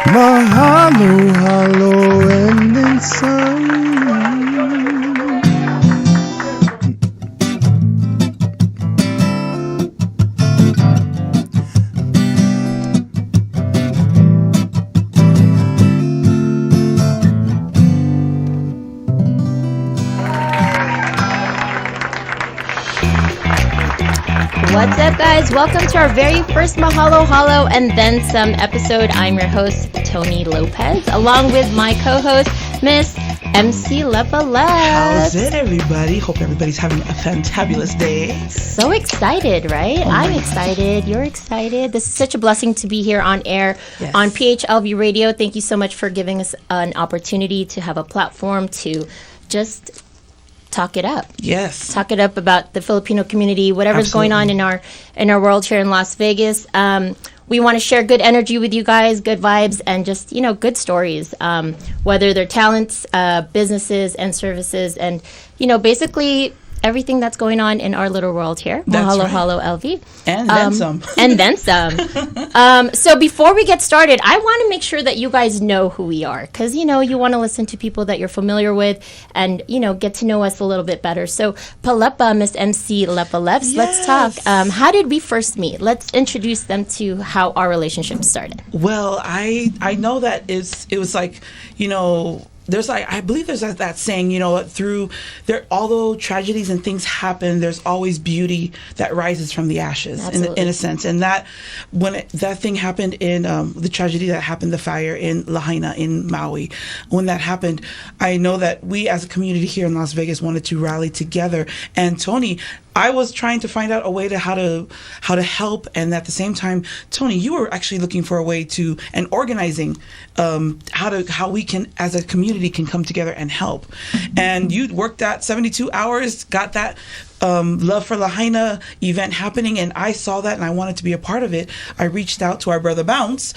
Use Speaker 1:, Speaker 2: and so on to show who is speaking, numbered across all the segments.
Speaker 1: Mahalo, halo, and then some.
Speaker 2: What's up, guys? Welcome to our very first Mahalo Halo and Then Some episode. I'm your host, Tony Lopez, along with my co-host, Miss MC Lepa Leps.
Speaker 3: How's it, everybody? Hope everybody's having a fantabulous day.
Speaker 2: So excited, right? I'm excited. You're excited. This is such a blessing to be here on air on PHLV Radio. Thank you so much for giving us an opportunity to have a platform to just talk it up.
Speaker 3: Yes.
Speaker 2: Talk it up about the Filipino community, whatever's going on in our world here in Las Vegas. We want to share good energy with you guys, good vibes, and just, good stories, whether they're talents, businesses, and services, and, basically everything that's going on in our little world here. Mahalo Halo LV.
Speaker 3: And then some.
Speaker 2: And then some. So before we get started, I want to make sure that you guys know who we are. Because, you want to listen to people that you're familiar with and, get to know us a little bit better. So Palepa, Miss MC Lepa Leps, let's talk. How did we first meet? Let's introduce them to how our relationship started.
Speaker 3: Well, I know that it was like, there's I believe there's that saying, through there, although tragedies and things happen, there's always beauty that rises from the ashes, in a sense. And that when that thing happened in the tragedy that happened, the fire in Lahaina in Maui, when that happened, I know that we as a community here in Las Vegas wanted to rally together. And Tony, I was trying to find out a way to how to help, and at the same time, Tony, you were actually looking for a way to and organizing how we can as a community can come together and help. And you worked that 72 hours, got that Love for Lahaina event happening, and I saw that and I wanted to be a part of it. I reached out to our brother Bounce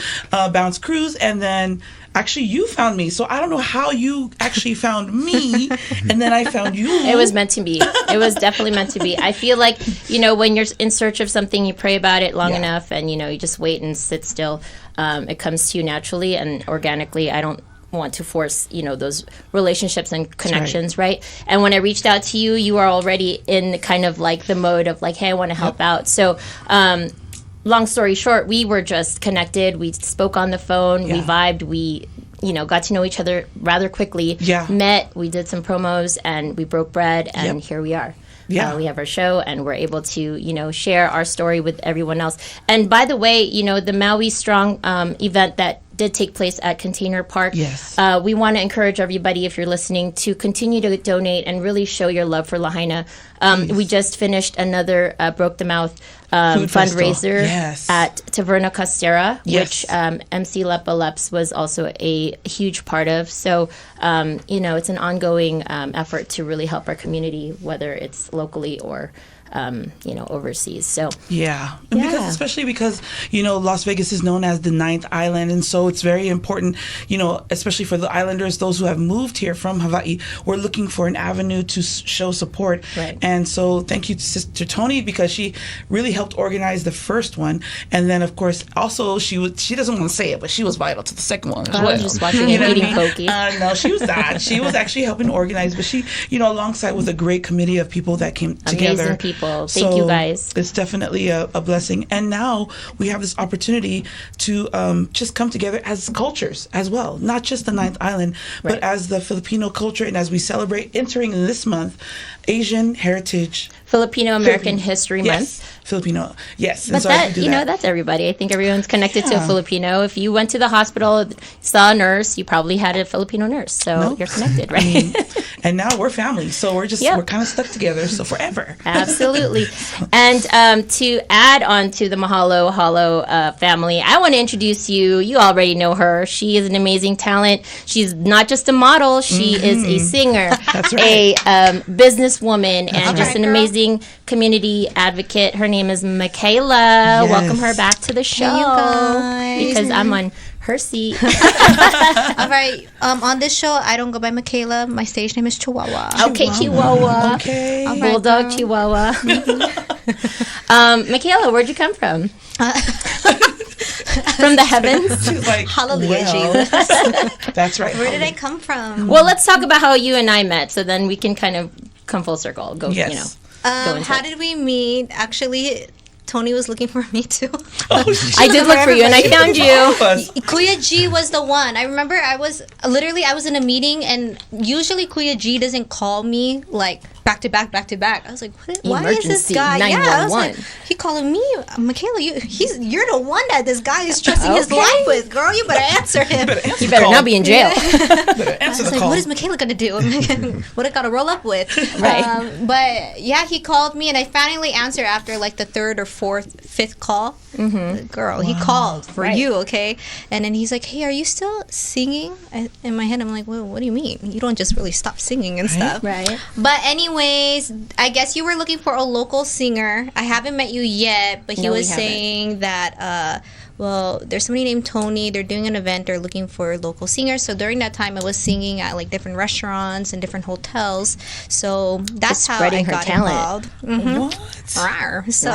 Speaker 3: Cruz, and then actually you found me. So I don't know how you actually found me, and then I found you.
Speaker 2: It was meant to be. It was definitely meant to be. I feel like, when you're in search of something, you pray about it long enough, and, you just wait and sit still. It comes to you naturally and organically. I don't want to force those relationships and connections, right? And when I reached out to you, you are already in kind of like the mode of like, hey, I want to help out. So long story short, we were just connected. We spoke on the phone. We vibed. We got to know each other rather quickly. Met. We did some promos and we broke bread, and here we are. We have our show, and we're able to, share our story with everyone else. And by the way, the Maui Strong event that did take place at Container Park.
Speaker 3: Yes.
Speaker 2: We want to encourage everybody, if you're listening, to continue to donate and really show your love for Lahaina. We just finished another Broke the Mouth fundraiser at Taverna Costera, which MC Lepa Leps was also a huge part of. So, it's an ongoing effort to really help our community, whether it's locally or overseas. So
Speaker 3: especially because Las Vegas is known as the ninth island, and so it's very important, especially for the islanders, those who have moved here from Hawaii. We're looking for an avenue to show support, and so thank you to Sister Tony, because she really helped organize the first one, and then of course also she doesn't want to say it, but she was vital to the second one as well.
Speaker 2: I was just watching and eating poke.
Speaker 3: No, she was not. She was actually helping organize, but she alongside with a great committee of people that came together.
Speaker 2: Amazing people. Thank you, guys.
Speaker 3: It's definitely a blessing. And now we have this opportunity to just come together as cultures as well, not just the Ninth Island, but as the Filipino culture, and as we celebrate entering this month, Asian Heritage
Speaker 2: Filipino American History Month.
Speaker 3: Filipino, yes.
Speaker 2: But that's everybody. I think everyone's connected to a Filipino. If you went to the hospital, saw a nurse, you probably had a Filipino nurse. So you're connected, right?
Speaker 3: And now we're family. So we're kind of stuck together. So forever.
Speaker 2: Absolutely. And to add on to the Mahalo Halo family, I want to introduce you. You already know her. She is an amazing talent. She's not just a model. She is a singer, a businesswoman, and just an amazing community advocate. Her name is Michaela. Welcome her back to the show.
Speaker 4: Hey, you guys.
Speaker 2: Because I'm on her seat.
Speaker 4: All right. On this show, I don't go by Michaela. My stage name is Chihuahua.
Speaker 2: Okay, Chihuahua.
Speaker 3: Okay.
Speaker 4: All right,
Speaker 2: Bulldog
Speaker 4: girl.
Speaker 2: Chihuahua. Michaela, where'd you come from? from the heavens.
Speaker 3: She's like,
Speaker 4: Hallelujah,
Speaker 3: well,
Speaker 4: Jesus.
Speaker 3: that's right.
Speaker 4: Where did I come from?
Speaker 2: Well, let's talk about how you and I met, so then we can kind of come full circle. Go,
Speaker 3: Yes.
Speaker 2: you know. Go into
Speaker 4: How
Speaker 2: it.
Speaker 4: did we meet? Actually, Tony was looking for me too.
Speaker 2: I did look for you, and I found you.
Speaker 4: Kuya G was the one. I remember I was in a meeting, and usually Kuya G doesn't call me like back to back. I was like, why is this
Speaker 2: Emergency,
Speaker 4: guy? Yeah, I was
Speaker 2: 911.
Speaker 4: like, he calling me, Michaela. You're the one that this guy is trusting his
Speaker 2: Okay.
Speaker 4: life with, girl. You better answer him.
Speaker 2: You better not be in jail.
Speaker 3: Better
Speaker 4: I
Speaker 3: answer
Speaker 4: was
Speaker 3: the
Speaker 4: like,
Speaker 3: call.
Speaker 4: what is Michaela gonna do? What I gotta roll up with?
Speaker 2: Right.
Speaker 4: But yeah, he called me, and I finally answered after like the third or fifth call. Mm-hmm. Girl, he called for
Speaker 2: Right.
Speaker 4: you, okay? And then he's like, "Hey, are you still singing?" In my head, I'm like, "Well, what do you mean? You don't just really stop singing and stuff."
Speaker 2: Right.
Speaker 4: But anyways, I guess you were looking for a local singer. I haven't met you yet, but he
Speaker 2: No, we
Speaker 4: was
Speaker 2: haven't.
Speaker 4: saying that well, there's somebody named Tony. They're doing an event. They're looking for local singers. So during that time, I was singing at like different restaurants and different hotels. So that's
Speaker 2: Just
Speaker 4: how
Speaker 2: spreading
Speaker 4: I
Speaker 2: her
Speaker 4: got
Speaker 2: talent.
Speaker 4: involved.
Speaker 3: What?
Speaker 4: Rawr. So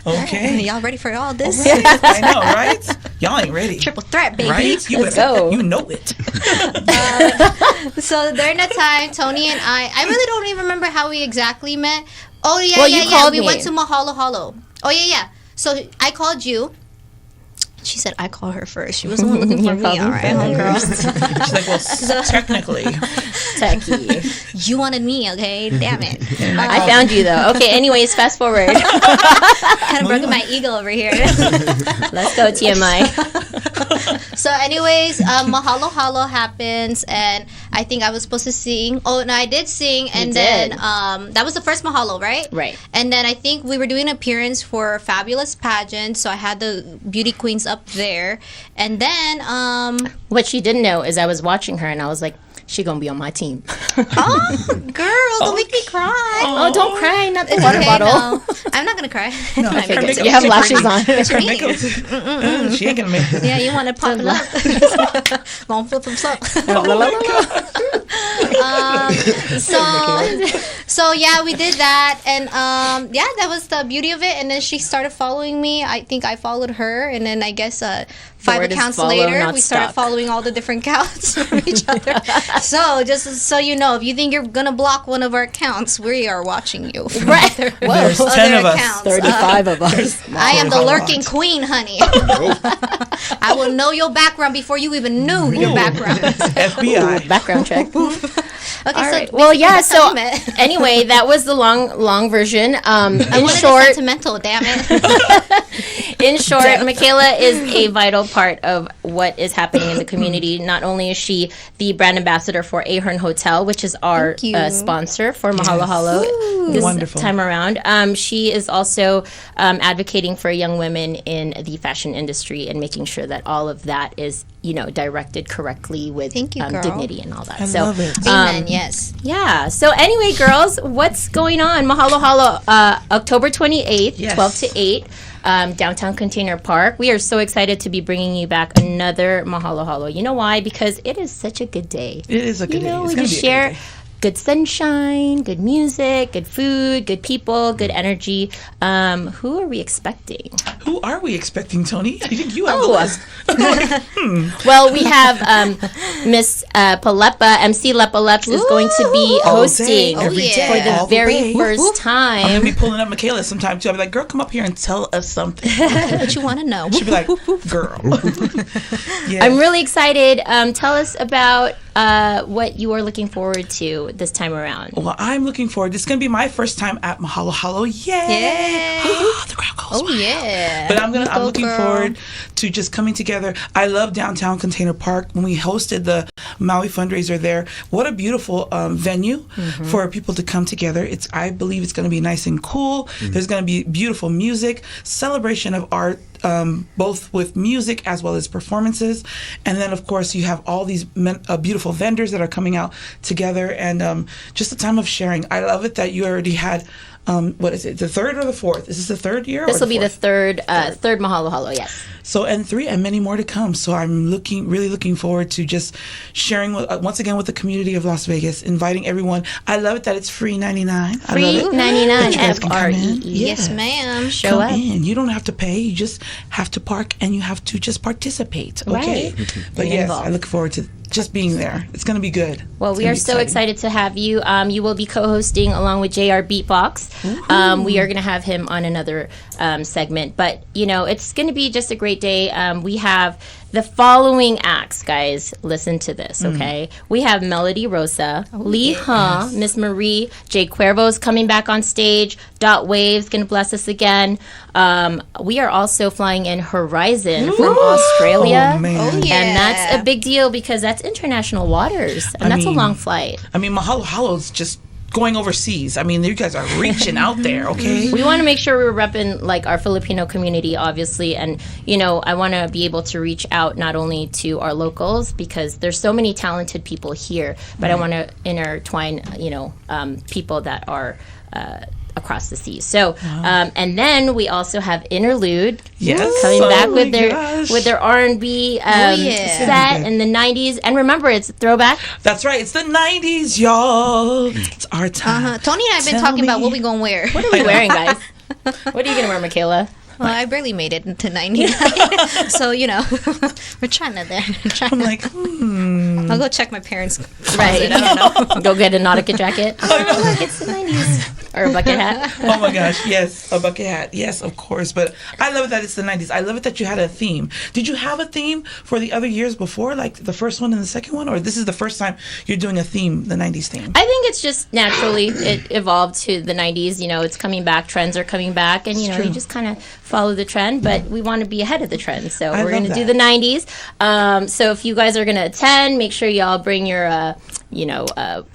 Speaker 3: Okay.
Speaker 4: y'all ready for all this?
Speaker 3: I know, right? Y'all ain't ready.
Speaker 4: Triple threat, baby.
Speaker 3: Right? You
Speaker 2: Let's
Speaker 3: better-
Speaker 2: go.
Speaker 3: You know it.
Speaker 4: So during that time, Tony and I really don't even remember how we exactly met. Oh yeah,
Speaker 2: Well,
Speaker 4: yeah,
Speaker 2: you
Speaker 4: yeah.
Speaker 2: called
Speaker 4: We
Speaker 2: me.
Speaker 4: went to Mahalo Halo. Oh yeah, yeah. So I called you. She said I called her first. She was the one looking for
Speaker 2: You
Speaker 4: me.
Speaker 2: called me
Speaker 4: All right, homegirl.
Speaker 3: She's like, well, technically.
Speaker 2: Techie.
Speaker 4: You wanted me, okay? Damn it.
Speaker 2: I found you though. Okay. Anyways, fast forward.
Speaker 4: Kind of broken my ego over here.
Speaker 2: Let's go TMI.
Speaker 4: So, anyways, Mahalo Halo happens, and I think I was supposed to sing. Oh, no, I did sing, and
Speaker 2: You
Speaker 4: then
Speaker 2: did.
Speaker 4: that was the first Mahalo, right?
Speaker 2: Right.
Speaker 4: And then I think we were doing an appearance for Fabulous Pageant, so I had the beauty queens up there, and then
Speaker 2: What she didn't know is I was watching her, and I was like, she gonna be on my team.
Speaker 4: oh, girl, don't make me cry.
Speaker 2: Oh, don't cry, not the
Speaker 4: It's
Speaker 2: water
Speaker 4: okay,
Speaker 2: bottle.
Speaker 4: no. I'm not gonna cry.
Speaker 3: No,
Speaker 2: I figured
Speaker 3: makeup
Speaker 2: you have
Speaker 3: is
Speaker 2: lashes on.
Speaker 4: What you
Speaker 3: Her
Speaker 4: mean?
Speaker 3: makeup- She ain't gonna make it.
Speaker 4: Yeah, you want to pop it up? Gonna flip them flip. So yeah, we did that, and yeah, that was the beauty of it. And then she started following me. I think I followed her, and then I guess 5
Speaker 2: word is
Speaker 4: accounts
Speaker 2: follow,
Speaker 4: later,
Speaker 2: not
Speaker 4: we started
Speaker 2: stalk.
Speaker 4: following all the different accounts from each other. So just so you know, if you think you're gonna block one of our accounts, we are watching you. From
Speaker 2: Right.
Speaker 4: other-
Speaker 3: There's
Speaker 4: other
Speaker 3: 10 of us.
Speaker 4: accounts.
Speaker 2: 35 of us.
Speaker 4: I am the
Speaker 3: a lot.
Speaker 4: lurking queen, honey. I will know your background before you even knew your background.
Speaker 3: FBI.
Speaker 2: Background check.
Speaker 4: Okay,
Speaker 2: All
Speaker 4: so
Speaker 2: right. Well, yeah.
Speaker 4: that's how
Speaker 2: So
Speaker 4: we met.
Speaker 2: anyway, that was the long version.
Speaker 4: I
Speaker 2: In
Speaker 4: wanted
Speaker 2: short,
Speaker 4: sentimental, damn it.
Speaker 2: in short, Michaela is a vital part of what is happening in the community. Not only is she the brand ambassador for Ahern Hotel, which is our
Speaker 4: Thank you.
Speaker 2: sponsor for Mahalo Halo this
Speaker 3: Wonderful.
Speaker 2: time around, she is also advocating for young women in the fashion industry and making sure that all of that is, directed correctly with
Speaker 4: Thank you, girl.
Speaker 2: dignity and all that.
Speaker 3: I love it.
Speaker 4: Amen, yes.
Speaker 2: Yeah. So anyway, girls, what's going on? Mahalo Halo, October 28th,
Speaker 3: Yes.
Speaker 2: 12 to 8, downtown Container Park. We are so excited to be bringing you back another Mahalo Halo. You know why? Because it is such a good day.
Speaker 3: It is a good day. It's
Speaker 2: We
Speaker 3: gonna
Speaker 2: just
Speaker 3: be a good
Speaker 2: share
Speaker 3: day.
Speaker 2: good sunshine, good music, good food, good people, good energy. Who are we expecting?
Speaker 3: Who are we expecting, Tony? You think you have the
Speaker 2: Oh.
Speaker 3: list?
Speaker 2: Well, we have Miss Palepa, MC Lepaleps is going to be
Speaker 3: All day,
Speaker 2: hosting
Speaker 3: every
Speaker 4: yeah.
Speaker 3: day,
Speaker 2: for the
Speaker 3: all
Speaker 2: very
Speaker 3: way.
Speaker 2: first
Speaker 3: I'm gonna
Speaker 2: time.
Speaker 3: be pulling up Michaela sometime too. I'll be like, girl, come up here and tell us something.
Speaker 4: What you want to know?
Speaker 3: She'll be like, girl. Yeah.
Speaker 2: I'm really excited. Tell us about what you are looking forward to this time around.
Speaker 3: Well, I'm looking forward. This is gonna be my first time at Mahalo Halo. Yay!
Speaker 4: Yeah.
Speaker 3: The crowd goes
Speaker 4: Oh,
Speaker 3: wild.
Speaker 4: yeah.
Speaker 3: But I'm
Speaker 4: You go,
Speaker 3: looking
Speaker 4: girl.
Speaker 3: forward to just coming together. I love downtown Container Park. When we hosted the Maui fundraiser there, what a beautiful venue for people to come together. I believe it's going to be nice and cool. There's going to be beautiful music, celebration of art, both with music as well as performances. And then, of course, you have all these beautiful vendors that are coming out together, and just a time of sharing. I love it that you already had what is it? The third or the fourth? Is this the third year?
Speaker 2: This
Speaker 3: or
Speaker 2: will be the
Speaker 3: fourth?
Speaker 2: third Mahalo Halo, yes.
Speaker 3: So, and 3 and many more to come. So I'm really looking forward to just sharing with, once again with the community of Las Vegas, inviting everyone. I love it that it's free 99.
Speaker 2: Free 99
Speaker 3: That you guys can come
Speaker 2: FREE.
Speaker 3: in.
Speaker 4: Yes, ma'am.
Speaker 2: Show
Speaker 3: Come
Speaker 2: up.
Speaker 3: in. You don't have to pay. You just have to park and you have to just participate. Okay.
Speaker 2: Right.
Speaker 3: But
Speaker 2: Get
Speaker 3: yes,
Speaker 2: involved.
Speaker 3: I look forward to just being there. It's going to be good.
Speaker 2: Well,
Speaker 3: It's
Speaker 2: we
Speaker 3: gonna
Speaker 2: are
Speaker 3: be
Speaker 2: so
Speaker 3: exciting.
Speaker 2: excited to have you. You will be co-hosting along with JR Beatbox. We are going to have him on another segment. But, you know, it's going to be just a great day. We have the following acts, guys. Listen to this, okay? We have Melody Rosa, Lee Ha, Miss Marie, Jay Cuervo's coming back on stage, Dot Wave's going to bless us again. We are also flying in Horizon from Australia.
Speaker 3: Oh, man.
Speaker 4: Oh, yeah.
Speaker 2: And that's a big deal because that's international waters, and that's a
Speaker 3: mean,
Speaker 2: long flight.
Speaker 3: I mean, Mahalo Halo's just going overseas. I mean, you guys are reaching out there, okay?
Speaker 2: We want to make sure we're repping like our Filipino community, obviously, and you know, I want to be able to reach out not only to our locals because there's so many talented people here, but I want to intertwine, you know, people that are across the seas. So, and then we also have Interlude
Speaker 3: Yes.
Speaker 2: coming
Speaker 3: Oh
Speaker 2: back
Speaker 3: my
Speaker 2: with
Speaker 3: gosh.
Speaker 2: their R&B
Speaker 4: yeah.
Speaker 2: set in the 90s. And remember, it's a throwback.
Speaker 3: That's right. It's the 90s, y'all. It's our time.
Speaker 4: Tony and I have been
Speaker 3: Tell
Speaker 4: talking about
Speaker 3: me.
Speaker 4: what we gonna wear.
Speaker 2: What are we wearing, guys? What are you gonna wear, Michaela?
Speaker 4: Well, I barely made it into 99, so you know, we're trying to there.
Speaker 3: I'm like,
Speaker 4: I'll go check my parents' closet.
Speaker 2: Right.
Speaker 4: I don't know.
Speaker 2: Go get a Nautica jacket. Oh, look, it's the 90s. Or a bucket hat.
Speaker 3: oh my gosh, yes, a bucket hat. Yes, of course. But I love it that it's the 90s. I love it that you had a theme. Did you have a theme for the other years before, like the first one and the second one? Or this is the first time you're doing a theme, the 90s theme?
Speaker 2: I think it's just naturally it evolved to the 90s. You know, it's coming back. Trends are coming back. And, you know,
Speaker 3: true.
Speaker 2: you just kind of follow the trend. But we want to be ahead of the trend. So
Speaker 3: I
Speaker 2: we're
Speaker 3: love
Speaker 2: going to do
Speaker 3: that.
Speaker 2: the 90s. So if you guys are going to attend, make sure y'all bring your,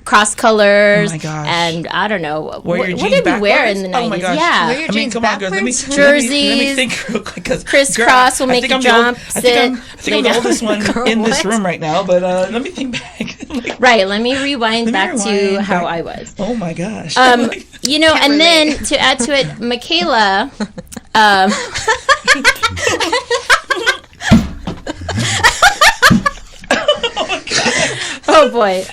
Speaker 2: cross colors.
Speaker 3: Oh my gosh.
Speaker 2: And I don't know.
Speaker 3: Wear
Speaker 2: What,
Speaker 3: your
Speaker 2: what
Speaker 3: jeans
Speaker 2: did we wear
Speaker 3: backwards?
Speaker 2: in the 90s?
Speaker 3: Oh my gosh.
Speaker 2: Yeah.
Speaker 4: Wear your
Speaker 3: I mean,
Speaker 4: jeans
Speaker 3: come on, girls. Let me
Speaker 4: backwards?
Speaker 3: let me
Speaker 2: Jerseys.
Speaker 3: think real quick. 'Cause,
Speaker 2: Crisscross will
Speaker 3: I
Speaker 2: make
Speaker 3: think
Speaker 2: you
Speaker 3: I'm the old-
Speaker 2: jump,
Speaker 3: I think I'm
Speaker 2: sit,
Speaker 3: the
Speaker 2: lay
Speaker 3: oldest one
Speaker 4: Girl,
Speaker 3: in this
Speaker 4: what?
Speaker 3: room right now. But let me think back. Like,
Speaker 2: Right. Let me rewind
Speaker 3: me
Speaker 2: back to
Speaker 3: rewind
Speaker 2: how
Speaker 3: back.
Speaker 2: I was.
Speaker 3: oh my gosh.
Speaker 2: You know, and then
Speaker 4: relate.
Speaker 2: to add to it, Michaela. Oh boy.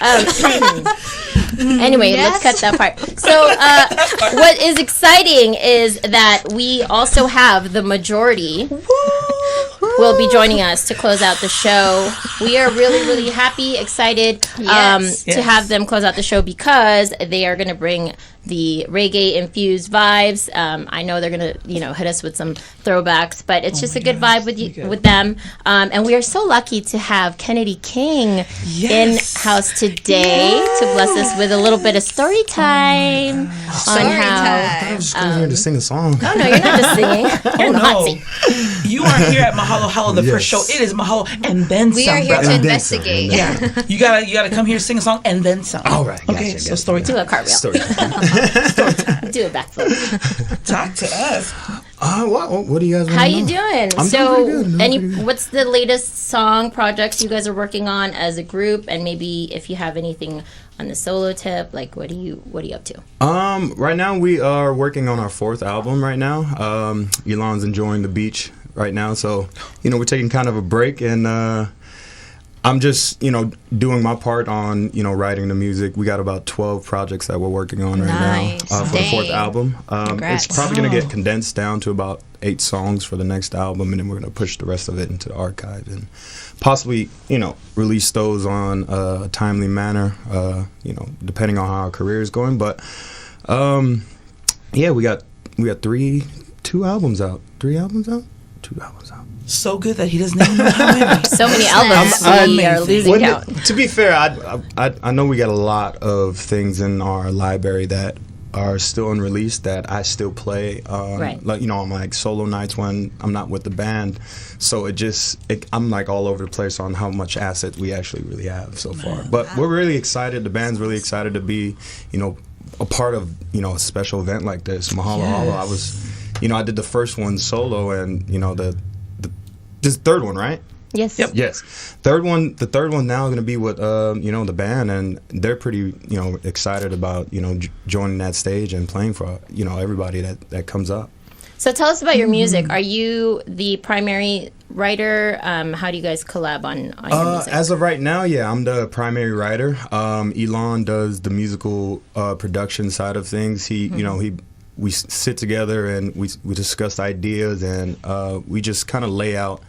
Speaker 2: Anyway,
Speaker 4: Yes.
Speaker 2: let's cut that part. So, what is exciting is that we also have the majority will be joining us to close out the show. We are really happy, excited
Speaker 4: Yes.
Speaker 2: to
Speaker 3: Yes.
Speaker 2: have them close out the show because they are going to bring the reggae infused vibes. I know they're going to, hit us with some throwbacks, but it's just a good vibe with
Speaker 3: good.
Speaker 2: with them. And we are so lucky to have Kennedy King
Speaker 3: Yes.
Speaker 2: in house today to bless us with a little bit of story time on
Speaker 4: Story
Speaker 2: how.
Speaker 4: time.
Speaker 5: I was just coming here to sing a song.
Speaker 2: Oh no, you're not just singing. You're in the hot
Speaker 3: no.
Speaker 2: seat.
Speaker 3: You aren't here at Mahalo Halo, the first show.
Speaker 5: Yes.
Speaker 3: It is Mahalo and then
Speaker 4: We
Speaker 3: some,
Speaker 4: are here
Speaker 3: brother.
Speaker 4: to
Speaker 5: And then some,
Speaker 4: investigate.
Speaker 5: and then
Speaker 3: Yeah, you gotta come here, sing a song, and then some.
Speaker 5: All right,
Speaker 3: Okay,
Speaker 5: gotcha,
Speaker 3: so
Speaker 5: gotcha.
Speaker 3: story
Speaker 2: Do
Speaker 3: time.
Speaker 2: a cartwheel.
Speaker 5: Story.
Speaker 2: Do a backflip.
Speaker 3: Talk to us.
Speaker 5: What do you guys want
Speaker 2: How
Speaker 5: to
Speaker 2: you
Speaker 5: know?
Speaker 2: doing?
Speaker 5: I'm
Speaker 2: So,
Speaker 5: doing pretty good.
Speaker 2: any what's the latest song projects you guys are working on as a group, and maybe if you have anything on the solo tip, like what are you up to?
Speaker 5: Right now we are working on our 4th album right now. Elon's enjoying the beach right now, so we're taking kind of a break, and I'm just doing my part on writing the music. We got about 12 projects that we're working on right
Speaker 4: Nice.
Speaker 5: now for the 4th
Speaker 4: Dang.
Speaker 5: album.
Speaker 4: Congrats.
Speaker 5: It's probably going to get condensed down to about 8 songs for the next album, and then we're going to push the rest of it into the archive and possibly release those on a timely manner, depending on how our career is going. But yeah, we got 2 albums out. 2 albums out.
Speaker 3: So good that he doesn't even know how many.
Speaker 2: So many albums, we are losing
Speaker 5: When
Speaker 2: count.
Speaker 5: to be fair, I know we got a lot of things in our library that are still unreleased that I still play.
Speaker 2: Right.
Speaker 5: Like on my solo nights when I'm not with the band. So I'm like all over the place on how much asset we actually really have so far. But we're really excited. The band's really excited to be, a part of a special event like this. Mahalo Halo. I was, I did the first one solo, and this third one, right?
Speaker 2: Yes.
Speaker 3: Yep.
Speaker 5: Yes. The third one now is going to be with, the band, and they're pretty, excited about, joining that stage and playing for, everybody that comes up.
Speaker 2: So tell us about your music. Are you the primary writer? How do you guys collab on your music?
Speaker 5: As of right now, yeah, I'm the primary writer. Elon does the musical production side of things. We sit together and we discuss ideas, and we just kind of lay out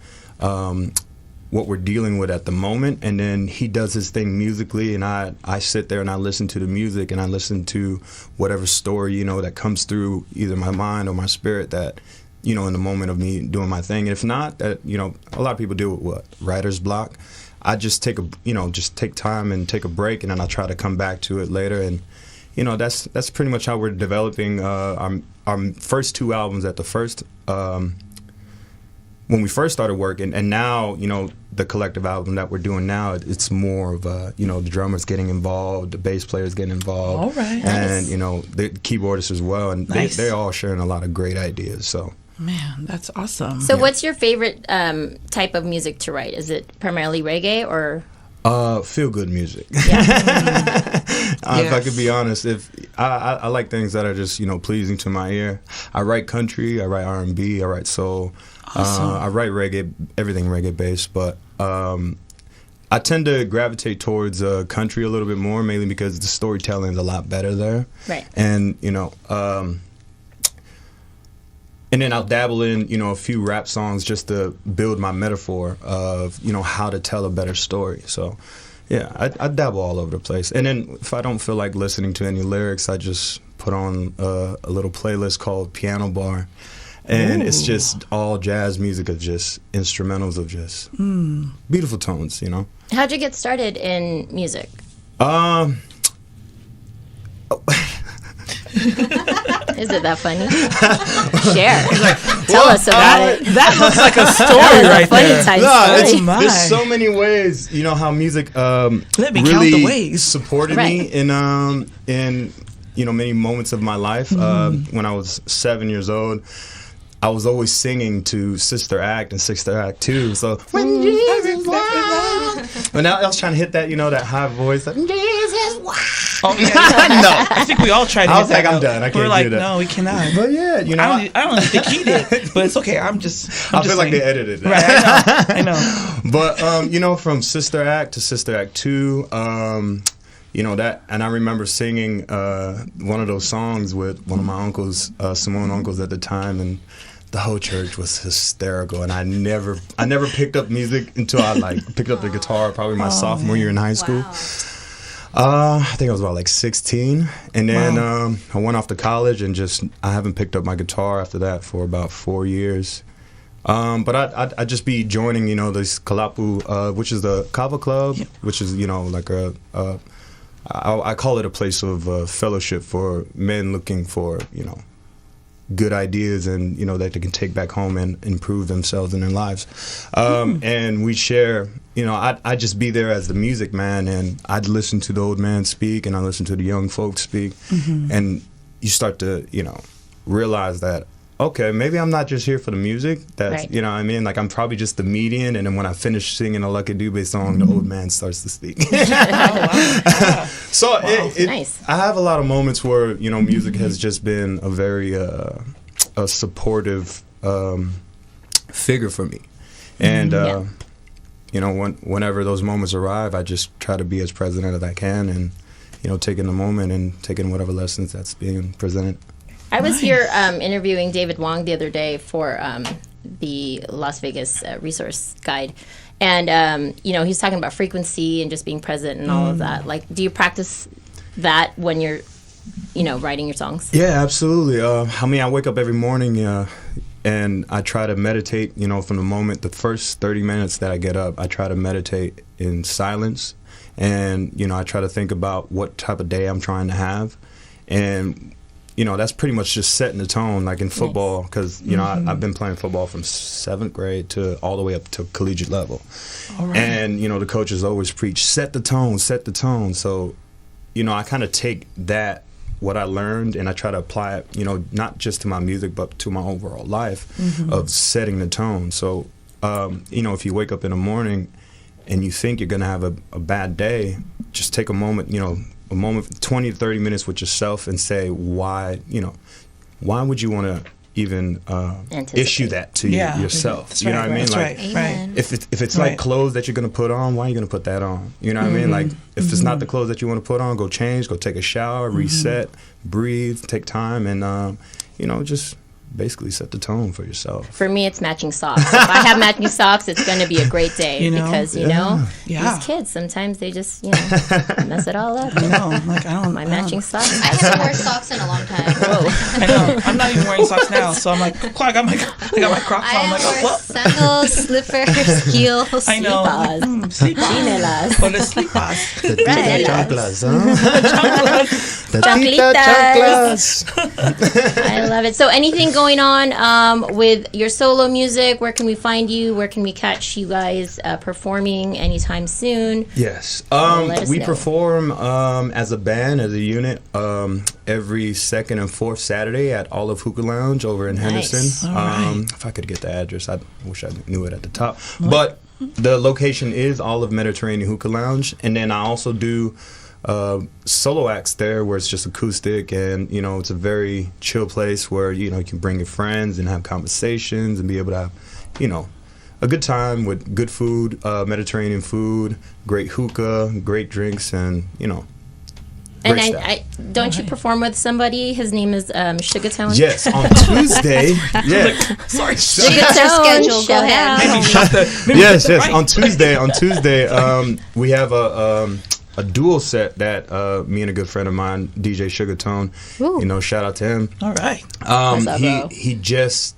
Speaker 5: what we're dealing with at the moment, and then he does his thing musically, and I sit there and I listen to the music, and I listen to whatever story that comes through either my mind or my spirit that in the moment of me doing my thing. And if not, that a lot of people deal with what writer's block. I just take take time and take a break, and then I try to come back to it later. And that's pretty much how we're developing our first two albums. At the first when we first started working, and now the collective album that we're doing now, it's more of the drummers getting involved, the bass players getting involved,
Speaker 3: All right.
Speaker 5: and the keyboardists as well, and
Speaker 3: Nice.
Speaker 5: they're all sharing a lot of great ideas. So
Speaker 3: Man, that's awesome.
Speaker 2: So what's your favorite type of music to write? Is it primarily reggae or?
Speaker 5: feel good music.
Speaker 2: Yeah.
Speaker 5: If I could be honest, if I like things that are just pleasing to my ear. I write country, I write R&B, I write soul.
Speaker 3: Awesome.
Speaker 5: I write reggae, everything reggae based, but I tend to gravitate towards country a little bit more, mainly because the storytelling is a lot better there.
Speaker 2: Right.
Speaker 5: And and then I'll dabble in a few rap songs just to build my metaphor of how to tell a better story. So yeah, I dabble all over the place. And then if I don't feel like listening to any lyrics, I just put on a little playlist called Piano Bar. And it's just all jazz music of just instrumentals of just beautiful tones,
Speaker 2: How'd you get started in music? Is it that funny? Share. Tell us about it.
Speaker 3: That looks like a story
Speaker 2: That was a
Speaker 3: right
Speaker 2: funny
Speaker 3: there.
Speaker 2: time
Speaker 5: No,
Speaker 2: story.
Speaker 3: my.
Speaker 5: there's so many ways, how music
Speaker 3: Let me count
Speaker 5: really
Speaker 3: the ways.
Speaker 5: supported
Speaker 2: Right.
Speaker 5: me in many moments of my life. When I was 7 years old, I was always singing to Sister Act and Sister Act 2. So when Jesus walked, but now I was trying to hit that that high voice. Like, Jesus walked.
Speaker 3: Oh, yeah. No, I think we all tried to
Speaker 5: I
Speaker 3: hit
Speaker 5: was
Speaker 3: that
Speaker 5: like, I'm
Speaker 3: note.
Speaker 5: done. I
Speaker 3: We're
Speaker 5: can't
Speaker 3: like,
Speaker 5: do that.
Speaker 3: no, we cannot.
Speaker 5: But yeah,
Speaker 3: I don't think he did, but it's okay. I'm
Speaker 5: I
Speaker 3: just
Speaker 5: feel like
Speaker 3: saying.
Speaker 5: they edited it.
Speaker 3: Right, I know.
Speaker 5: But from Sister Act to Sister Act 2, that, and I remember singing one of those songs with one of my uncles, Samoan uncles at the time, and the whole church was hysterical. And I never picked up music until I picked up the guitar probably my sophomore year in high school. I think I was about 16, and then I went off to college and I haven't picked up my guitar after that for about 4 years. But I'd just be joining, this Kalapu, which is the Kava Club, which is, I call it a place of fellowship for men looking for, good ideas and, that they can take back home and improve themselves in their lives. And we share, I'd just be there as the music man, and I'd listen to the old man speak and I listen to the young folks speak. And you start to, realize that, okay, maybe I'm not just here for the music. That's,
Speaker 2: Right.
Speaker 5: you know what I mean? Like, I'm probably just the median, and then when I finish singing a Lucky Dube song, the old man starts to speak. So
Speaker 2: Nice.
Speaker 5: I have a lot of moments where, music has just been a very a supportive figure for me. And, whenever those moments arrive, I just try to be as present as I can and, taking the moment and taking whatever lessons that's being presented.
Speaker 2: I was here interviewing David Wong the other day for the Las Vegas Resource Guide. And, he's talking about frequency and just being present and all of that. Like, do you practice that when you're, writing your songs?
Speaker 5: Yeah, absolutely. I wake up every morning and I try to meditate, from the first 30 minutes that I get up, I try to meditate in silence. And, I try to think about what type of day I'm trying to have. And, that's pretty much just setting the tone, like in football, because, I've been playing football from 7th grade to all the way up to collegiate level.
Speaker 3: All right.
Speaker 5: And, the coaches always preach, set the tone, set the tone. So, I kind of take that, what I learned, and I try to apply it, not just to my music, but to my overall life of setting the tone. So, you know, if you wake up in the morning and you think you're gonna have a bad day, just take a moment, you know, 20 to 30 minutes with yourself and say why, you know, why would you want to even issue that to yourself?
Speaker 3: That's
Speaker 5: you know
Speaker 3: right,
Speaker 5: what I mean?
Speaker 3: that's
Speaker 5: Like,
Speaker 3: right, right.
Speaker 5: if it's
Speaker 3: Right.
Speaker 5: like clothes that you're gonna put on, why are you gonna put that on? You know what I mean? Like, if it's not the clothes that you want to put on, go change, go take a shower, reset, breathe, take time, and you know, just basically set the tone for yourself.
Speaker 2: For me, it's matching socks. If I have matching socks, it's going to be a great day
Speaker 3: You know?
Speaker 2: because, you know,
Speaker 3: Yeah.
Speaker 2: these kids, sometimes they just, you know, mess it all up.
Speaker 3: I know, like I don't.
Speaker 2: My matching socks.
Speaker 4: I haven't worn socks in a long time.
Speaker 2: Whoa.
Speaker 3: I know. I'm not even wearing socks now, so I'm like, I got my Crocs on. I'm like, oh,
Speaker 4: wear
Speaker 3: well.
Speaker 4: sandals, slippers, heels.
Speaker 3: I know.
Speaker 2: Slippers.
Speaker 3: Sleepers.
Speaker 2: Chinelas.
Speaker 3: Or the sleepers.
Speaker 2: Right.
Speaker 5: Chanclas, huh?
Speaker 2: Chanclitas. I love it. So anything going on with your solo music? Where can we find you? Where can we catch you guys performing anytime soon?
Speaker 5: Yes.
Speaker 2: let us
Speaker 5: We
Speaker 2: know.
Speaker 5: perform as a band, as a unit, every second and fourth Saturday at Olive Hookah Lounge over in
Speaker 2: Nice.
Speaker 5: Henderson.
Speaker 3: All right.
Speaker 5: If I could get the address, I wish I knew it at the top. But the location is Olive Mediterranean Hookah Lounge. And then I also do solo acts there where it's just acoustic, and you know, it's a very chill place where, you know, you can bring your friends and have conversations and be able to have, you know, a good time with good food, Mediterranean food, great hookah, great drinks, and you know,
Speaker 2: And
Speaker 5: great
Speaker 2: I,
Speaker 5: stuff.
Speaker 2: don't you perform with somebody? His name is Sugartone.
Speaker 5: Yes, on Tuesday. Yeah.
Speaker 3: Sorry.
Speaker 2: Sugartone.
Speaker 4: schedule, go
Speaker 2: Shout
Speaker 4: ahead.
Speaker 2: out.
Speaker 3: Maybe shut the.
Speaker 5: Yes. On Tuesday, we have a dual set that me and a good friend of mine, DJ Sugartone,
Speaker 2: Ooh.
Speaker 5: you know, shout out to him.
Speaker 3: All right.
Speaker 2: What's up, bro?
Speaker 5: He just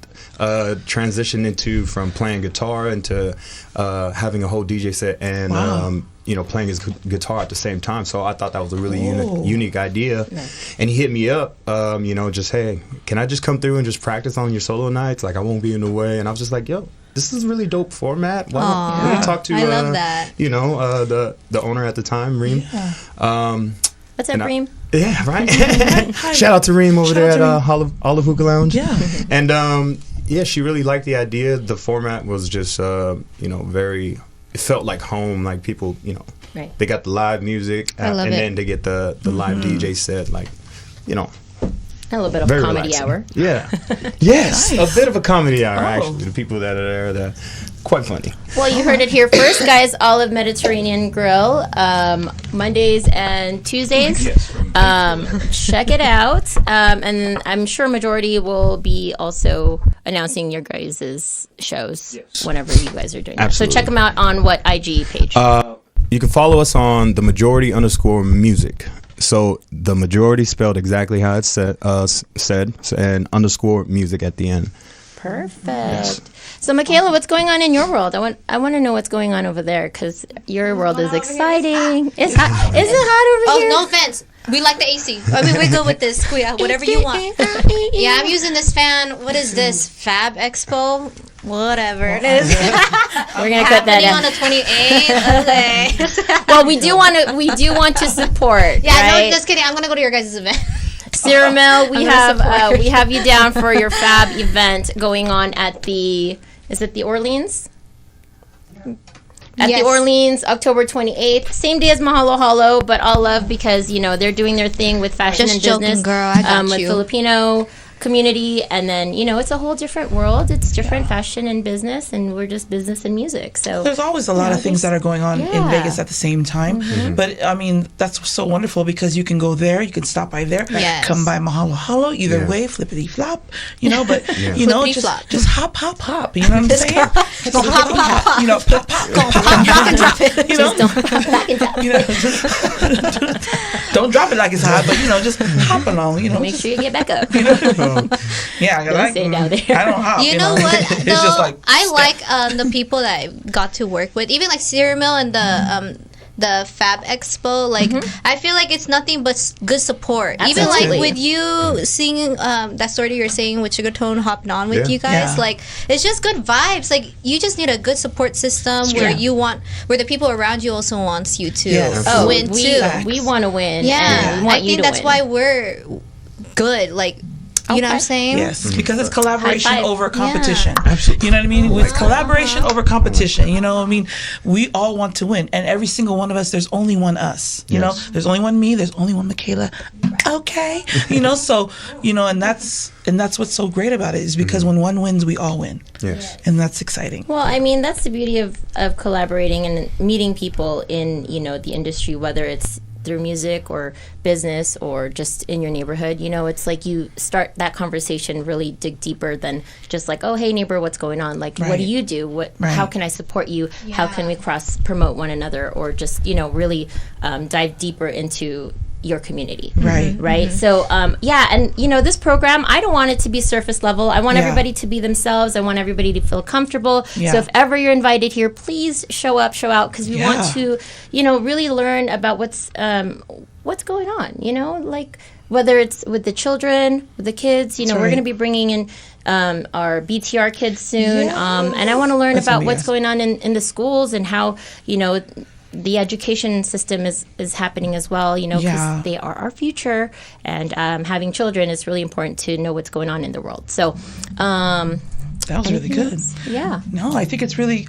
Speaker 5: transitioned from playing guitar into having a whole DJ set and
Speaker 3: Wow.
Speaker 5: you know, playing his guitar at the same time. So I thought that was a really
Speaker 3: Oh.
Speaker 5: unique idea. And he hit me up, you know, just, hey, can I just come through and just practice on your solo nights? Like, I won't be in the way. And I was just like, yo, this is a really dope format. Why don't let me talk to
Speaker 4: I love that.
Speaker 5: you know, the owner at the time, Reem.
Speaker 2: What's up,
Speaker 5: And I-
Speaker 2: Reem?
Speaker 5: Yeah, right. Shout out to Reem over
Speaker 3: Shout
Speaker 5: there
Speaker 3: out
Speaker 5: at
Speaker 3: to
Speaker 5: Olive Hookah Lounge.
Speaker 3: Yeah.
Speaker 5: And yeah, she really liked the idea. The format was just you know, very. It felt like home. Like people, you know,
Speaker 2: Right.
Speaker 5: they got the live music,
Speaker 4: I love
Speaker 5: and
Speaker 4: it.
Speaker 5: then they get the live DJ set. Like, you know,
Speaker 2: A little bit of
Speaker 5: very
Speaker 2: comedy
Speaker 5: relaxing.
Speaker 2: hour.
Speaker 5: Yeah. Yes,
Speaker 3: Nice.
Speaker 5: a bit of a comedy hour
Speaker 3: Oh.
Speaker 5: actually. The people that are there, they're quite funny.
Speaker 2: Well, you heard it here first, guys. Olive Mediterranean Grill, Mondays and Tuesdays. Check it out. And I'm sure majority will be also announcing your guys' shows whenever you guys are doing that. So
Speaker 5: Absolutely.
Speaker 2: check them out on what IG page?
Speaker 5: You can follow us on the majority_music. So the majority spelled exactly how it's said, and _music at the end.
Speaker 2: Perfect. So, Michaela, what's going on in your world? I want to know what's going on over there because your world is exciting. It's hot. Is it hot over
Speaker 4: Oh,
Speaker 2: here?
Speaker 4: no offense. We like the AC. I mean, we're good with this. Yeah, whatever you want. Yeah, I'm using this fan. What is this? Fab Expo? Whatever it is.
Speaker 2: We're gonna cut that
Speaker 4: Happening on
Speaker 2: out.
Speaker 4: the 28th. Okay.
Speaker 2: Well, we do want to support.
Speaker 4: Yeah,
Speaker 2: right?
Speaker 4: no, just kidding. I'm gonna go to your guys' event.
Speaker 2: Ciramel, we
Speaker 4: I'm gonna
Speaker 2: have we have you down for your Fab event going on at the Orleans? At
Speaker 4: Yes.
Speaker 2: the Orleans, October 28th. Same day as Mahalo Halo, but all love because, you know, they're doing their thing with fashion
Speaker 4: Just
Speaker 2: and
Speaker 4: joking,
Speaker 2: business.
Speaker 4: girl. I got
Speaker 2: with
Speaker 4: you.
Speaker 2: Filipino community, and then, you know, it's a whole different world. It's different fashion and business, and we're just business and music. So
Speaker 3: There's always a lot of things that are going on in
Speaker 2: Yeah.
Speaker 3: Vegas at the same time. But I mean, that's so wonderful because you can go there, you can stop by there,
Speaker 4: Yes.
Speaker 3: come by Mahalo Halo, either
Speaker 5: Yeah.
Speaker 3: way, flippity flop, you know. But you know,
Speaker 4: Flippity-flop.
Speaker 3: just hop, you know what I'm saying? Go hop, hop, you know, pop, pop,
Speaker 4: Go pop, rock, and drop it.
Speaker 3: you know,
Speaker 2: back and down.
Speaker 3: you know, don't drop it like it's hot, but you know, just hop along, you know.
Speaker 2: Make sure you get back up.
Speaker 3: Yeah,
Speaker 2: Don't stay down there.
Speaker 3: I don't hop.
Speaker 4: You know what?
Speaker 3: It's
Speaker 4: Though,
Speaker 3: just like
Speaker 4: I
Speaker 3: step.
Speaker 4: like the people that I got to work with, even like Ciramel and the Fab Expo. Like I feel like it's nothing but good support. Even
Speaker 2: Absolutely.
Speaker 4: like with you singing that story you were saying with Sugartone hopping on with
Speaker 5: Yeah.
Speaker 4: you guys.
Speaker 3: Yeah.
Speaker 4: Like it's just good vibes. Like you just need a good support system where where the people around you also wants you to
Speaker 3: Yes.
Speaker 2: Oh,
Speaker 4: win
Speaker 2: we
Speaker 4: too.
Speaker 3: Facts.
Speaker 2: we want to win.
Speaker 4: Yeah,
Speaker 2: and we want
Speaker 4: I
Speaker 2: you
Speaker 4: think
Speaker 2: to
Speaker 4: that's
Speaker 2: win.
Speaker 4: why we're good. Like You know what I'm saying?
Speaker 3: Yes, because it's collaboration
Speaker 2: High five.
Speaker 3: over competition.
Speaker 1: Absolutely.
Speaker 3: You know what I mean? It's collaboration over competition. You know, I mean, we all want to win, and every single one of us. There's only one us. You know, there's only one me. There's only one Michaela. Okay. You know, so you know, and that's what's so great about it is because when one wins, we all win.
Speaker 5: Yes.
Speaker 3: And that's exciting.
Speaker 2: Well, I mean, that's the beauty of collaborating and meeting people in, you know, the industry, whether it's through music or business or just in your neighborhood. You know, it's like you start that conversation, really dig deeper than just like, oh, hey, neighbor, what's going on? Like, what do you do? How can I support you? How can we cross promote one another? Or just, you know, really dive deeper into your community. Right. So, yeah. And, you know, this program, I don't want it to be surface level. I want everybody to be themselves. I want everybody to feel comfortable.
Speaker 3: Yeah.
Speaker 2: So if ever you're invited here, please show up, show out, because we want to, you know, really learn about what's going on, you know, like whether it's with the children, with the kids, you know, we're going to be bringing in our BTR kids soon. And I want to learn about what's going on in the schools and how, you know, the education system is happening as well, you know, because they are our future, and having children is really important to know what's going on in the world. So,
Speaker 3: that was really good.
Speaker 2: Yeah.
Speaker 3: No, I think it's really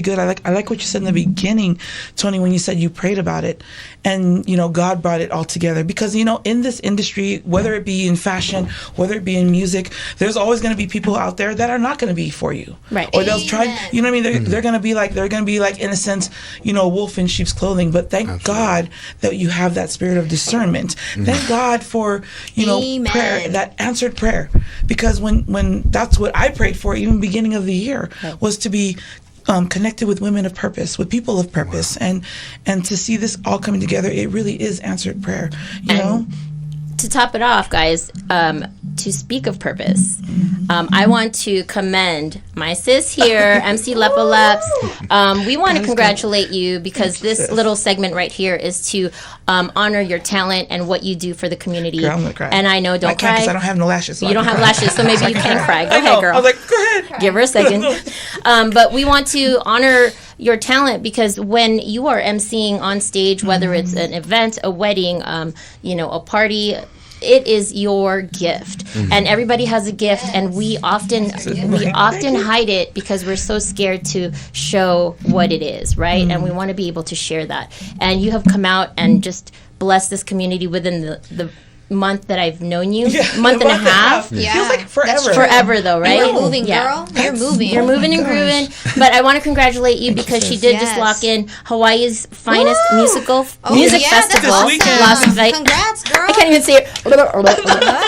Speaker 3: good. I like what you said in the beginning, Tony, when you said you prayed about it, and you know God brought it all together, because you know in this industry, whether it be in fashion, whether it be in music, there's always going to be people out there that are not going to be for you,
Speaker 2: right?
Speaker 3: Or they'll try. You know what I mean? They're going to be like in a sense, you know, wolf in sheep's clothing. But thank God that you have that spirit of discernment. Thank God for prayer, that answered prayer, because when that's what I prayed for, even beginning of the year, was to be connected with women of purpose, with people of purpose, and to see this all coming together. It really is answered prayer, you know.
Speaker 2: To top it off, guys, to speak of purpose, I want to commend my sis here, MC Lepo Leps. We want to congratulate you, because this little segment right here is to honor your talent and what you do for the community.
Speaker 3: Girl, I'm gonna cry.
Speaker 2: And I know, don't cry.
Speaker 3: Because I don't have no lashes. So
Speaker 2: you don't have lashes, so maybe you can cry. Go ahead, girl.
Speaker 3: I was like, go ahead.
Speaker 2: Give her a second. But we want to honor your talent, because when you are emceeing on stage, whether it's an event, a wedding, you know, a party, it is your gift, and everybody has a gift, and we often hide it because we're so scared to show what it is, right? And we want to be able to share that. And you have come out and just blessed this community within the month that I've known you, month and a half.
Speaker 4: Yeah,
Speaker 3: feels like forever.
Speaker 2: Forever though, right?
Speaker 4: You're moving, girl. You're moving.
Speaker 2: You're moving and grooving. But I want to congratulate you, because she did just lock in Hawaii's finest music festival, Las Vegas.
Speaker 4: Congrats, girl.
Speaker 2: I can't even say it.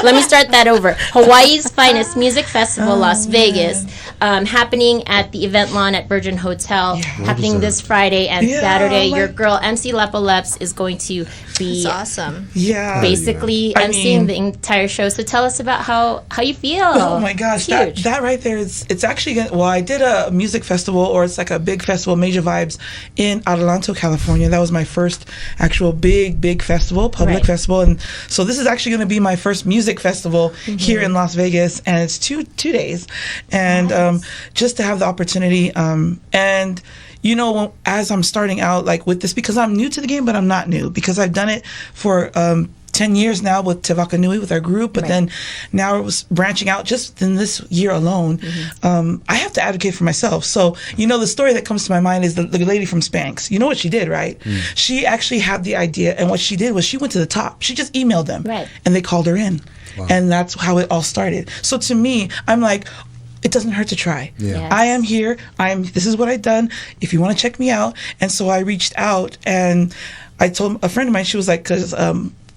Speaker 2: Let me start that over. Hawaii's finest music festival, Las Vegas, happening at the event lawn at Virgin Hotel, happening this Friday and Saturday. Your girl MC Lepo Leps is going to be
Speaker 4: awesome.
Speaker 3: Yeah,
Speaker 2: basically emceeing the entire show. So tell us about how you feel.
Speaker 3: Oh my gosh, that right there is, it's actually I did a music festival, or it's like a big festival, Major Vibes, in Adelanto, California. That was my first actual big festival, public festival, and so this is actually going to be my first music festival here in Las Vegas, and it's two days, and just to have the opportunity, and you know, as I'm starting out like with this, because I'm new to the game, but I'm not new, because I've done it for 10 years now with Te Waka Nui, with our group, but then now it was branching out just in this year alone. I have to advocate for myself. So, you know, the story that comes to my mind is the lady from Spanx. You know what she did, right? She actually had the idea, and what she did was she went to the top. She just emailed them, and they called her in. Wow. And that's how it all started. So to me, I'm like, it doesn't hurt to try. I am here. This is what I've done. If you want to check me out. And so I reached out, and I told a friend of mine, she was like, because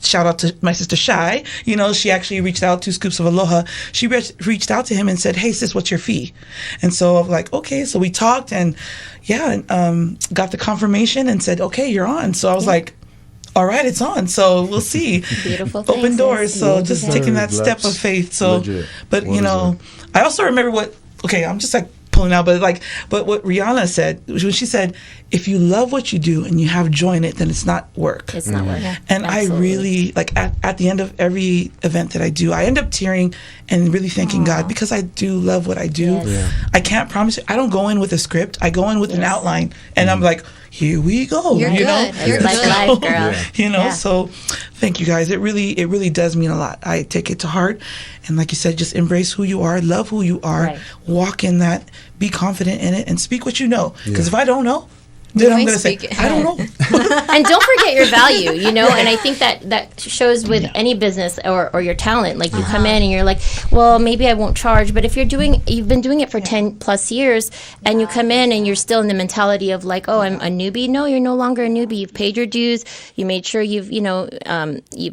Speaker 3: shout out to my sister Shai, you know, she actually reached out to Scoops of Aloha. She reached out to him and said, hey sis, what's your fee? And so I'm like, okay. So we talked, and got the confirmation and said, okay, you're on. So I was like, all right, it's on. So we'll see.
Speaker 2: Beautiful.
Speaker 3: Open doors. So just taking that step of faith. So, but you know, I also remember I'm just like pulling out, but what Rihanna said when she said, if you love what you do and you have joy in it, then it's not work.
Speaker 2: It's not work. Yeah,
Speaker 3: and
Speaker 2: absolutely.
Speaker 3: I really like at the end of every event that I do, I end up tearing and really thanking God because I do love what I do.
Speaker 2: Yes. Yeah.
Speaker 3: I can't promise you. I don't go in with a script. I go in with an outline, and I'm like, here we go.
Speaker 4: You're
Speaker 3: you
Speaker 4: good.
Speaker 3: know,
Speaker 4: You're
Speaker 2: like
Speaker 4: good.
Speaker 2: life, girl.
Speaker 3: You know,
Speaker 2: Yeah.
Speaker 3: so thank you guys. It really does mean a lot. I take it to heart, and like you said, just embrace who you are, love who you are,
Speaker 2: Right.
Speaker 3: walk in that, be confident in it, and speak what you know. Because if I don't know, then I'm
Speaker 4: ain't
Speaker 3: gonna say
Speaker 4: speaking.
Speaker 3: I don't know.
Speaker 2: And don't forget your value, you know. And I think that shows with any business or your talent. Like you come in and you're like, well, maybe I won't charge. But if you've been doing it for 10 plus years, and you come in and you're still in the mentality of like, oh, I'm a newbie. No, you're no longer a newbie. You've paid your dues. You made sure you've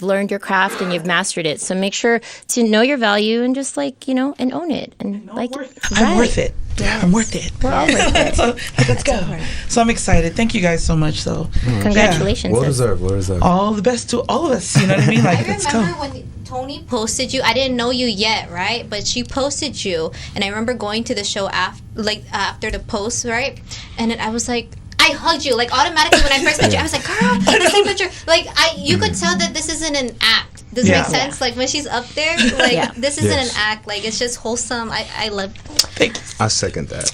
Speaker 2: learned your craft and you've mastered it. So make sure to know your value and just like and own it and like
Speaker 3: I'm worth it. I'm worth it.
Speaker 2: We're all worth it.
Speaker 3: So let's go. So I'm excited. Thank you guys so much. So
Speaker 2: Congratulations.
Speaker 5: Well
Speaker 2: sis.
Speaker 5: deserved. Well deserved.
Speaker 3: all the best to all of us. You know what I mean? Like
Speaker 4: I
Speaker 3: let's go.
Speaker 4: remember when Tony posted you. I didn't know you yet, right? But she posted you, and I remember going to the show after the post, right? And then I was like, I hugged you like automatically when I first met you. I was like, girl, the same picture. Like you could tell that this isn't an act. Does it
Speaker 3: Yeah.
Speaker 4: make sense? Like when she's up there, like
Speaker 2: Yeah.
Speaker 4: this isn't
Speaker 5: Yes.
Speaker 4: an act. Like it's just wholesome. I love.
Speaker 3: Thank you.
Speaker 5: I second that.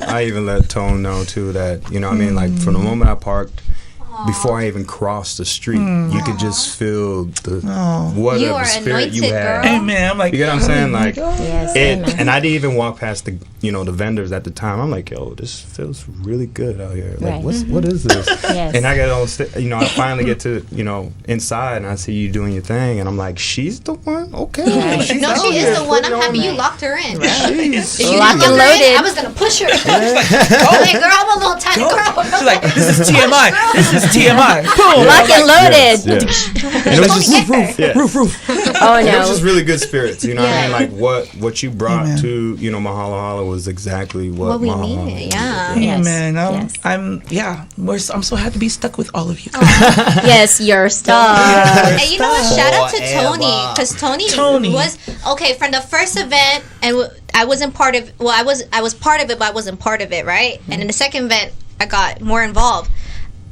Speaker 5: I even let Tone know too that I mean, like from the moment I parked, before I even crossed the street, you could just feel the whatever
Speaker 4: You are
Speaker 5: spirit you
Speaker 4: anointed,
Speaker 5: had.
Speaker 4: girl.
Speaker 3: Amen. I'm like,
Speaker 5: You get what I'm saying? Like
Speaker 2: Yes,
Speaker 5: it,
Speaker 2: amen.
Speaker 5: and I didn't even walk past the the vendors at the time. I'm like, yo, this feels really good out here. Like,
Speaker 2: Right.
Speaker 5: what is this?
Speaker 2: Yes.
Speaker 5: And I get on, I finally get to inside, and I see you doing your thing, and I'm like, she's the one. Okay,
Speaker 2: Right.
Speaker 5: she's
Speaker 4: No,
Speaker 5: out
Speaker 4: she
Speaker 5: here
Speaker 4: is the one. I'm
Speaker 5: putting
Speaker 4: happy
Speaker 5: on
Speaker 4: you
Speaker 5: the-
Speaker 4: locked her in.
Speaker 5: Jeez.
Speaker 4: If you
Speaker 2: Lock
Speaker 4: didn't
Speaker 2: and
Speaker 4: lock her in,
Speaker 2: loaded.
Speaker 4: I was gonna push her. Hey, girl, I'm a little tiny girl.
Speaker 3: she's like, this is TMI. This is TMI. Boom.
Speaker 2: Lock and loaded.
Speaker 5: Yes, yeah. And it was just yeah.
Speaker 2: Oh
Speaker 5: And it was
Speaker 2: no.
Speaker 5: just really good spirits, what I mean?
Speaker 4: Yeah.
Speaker 5: Like what you brought
Speaker 3: Amen.
Speaker 5: to, Mahalo Hala was exactly what
Speaker 4: we
Speaker 5: Mahalo
Speaker 4: needed,
Speaker 5: Hala needed.
Speaker 4: yeah.
Speaker 2: Yes.
Speaker 3: Amen.
Speaker 2: Yes.
Speaker 3: I'm so happy to be stuck with all of you.
Speaker 2: Yes, your stuff.
Speaker 4: And you know what? Shout out to Tony,
Speaker 5: Forever.
Speaker 4: because Tony
Speaker 3: Tony.
Speaker 4: was okay from the first event, and I wasn't part of. Well, I was part of it, but I wasn't part of it, right? And in the second event, I got more involved.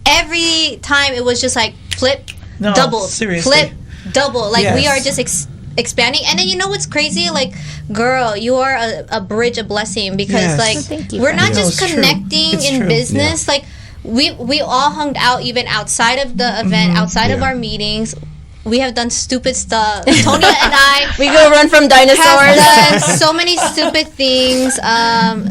Speaker 4: Every time it was just like flip,
Speaker 3: No,
Speaker 4: double,
Speaker 3: seriously.
Speaker 4: flip, double. Like we
Speaker 3: Yes.
Speaker 4: are just expanding. And then you know what's crazy? Like, girl, you are a bridge, a blessing, because
Speaker 3: Yes.
Speaker 4: like
Speaker 2: Thank you,
Speaker 4: we're
Speaker 2: friend.
Speaker 4: not
Speaker 3: No,
Speaker 4: just
Speaker 3: it's true.
Speaker 4: connecting
Speaker 3: It's
Speaker 4: in
Speaker 3: true.
Speaker 4: business. Like we all hung out even outside of the event, outside of
Speaker 5: Yeah.
Speaker 4: our meetings. We have done stupid stuff. Tonya and I
Speaker 2: We go run from dinosaurs.
Speaker 4: have done so many stupid things.